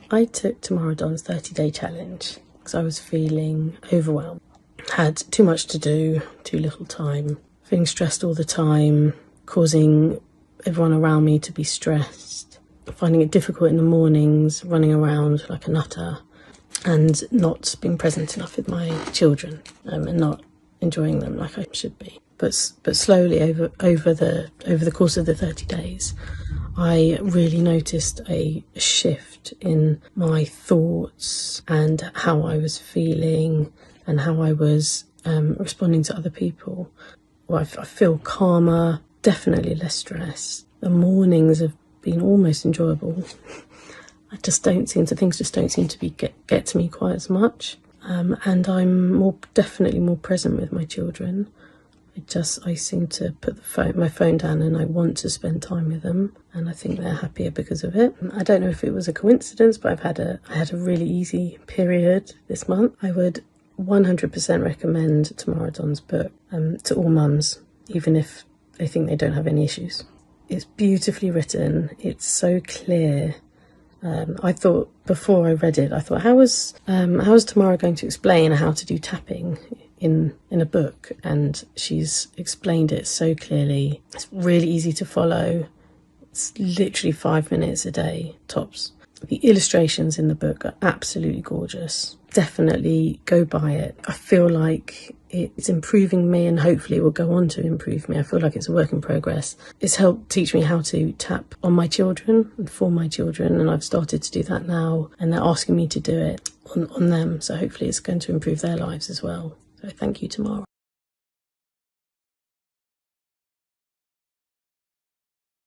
I took Tamara Don's 30-day challenge because I was feeling overwhelmed. Had too much to do, too little time, feeling stressed all the time, causing everyone around me to be stressed, finding it difficult in the mornings, running around like a nutter, and not being present enough with my children, and not enjoying them like I should be. But slowly over the course of the 30 days, I really noticed a shift in my thoughts and how I was feeling and how I was responding to other people. Well, I feel calmer, definitely less stressed. The mornings have been almost enjoyable. Things just don't seem to get to me quite as much. And I'm definitely more present with my children. I seem to put my phone down and I want to spend time with them, and I think they're happier because of it. I don't know if it was a coincidence, but I had a really easy period this month. I would 100% recommend Tamara Don's book to all mums, even if they think they don't have any issues. It's beautifully written. It's so clear. I thought before I read it, how was Tamara going to explain how to do tapping in a book? And she's explained it so clearly. It's really easy to follow. It's literally 5 minutes a day, tops. The illustrations in the book are absolutely gorgeous. Definitely go buy it. I feel like it's improving me, and hopefully it will go on to improve me. I feel like it's a work in progress. It's helped teach me how to tap on my children and for my children, and I've started to do that now, and they're asking me to do it on them. So hopefully it's going to improve their lives as well. So thank you, Tamara.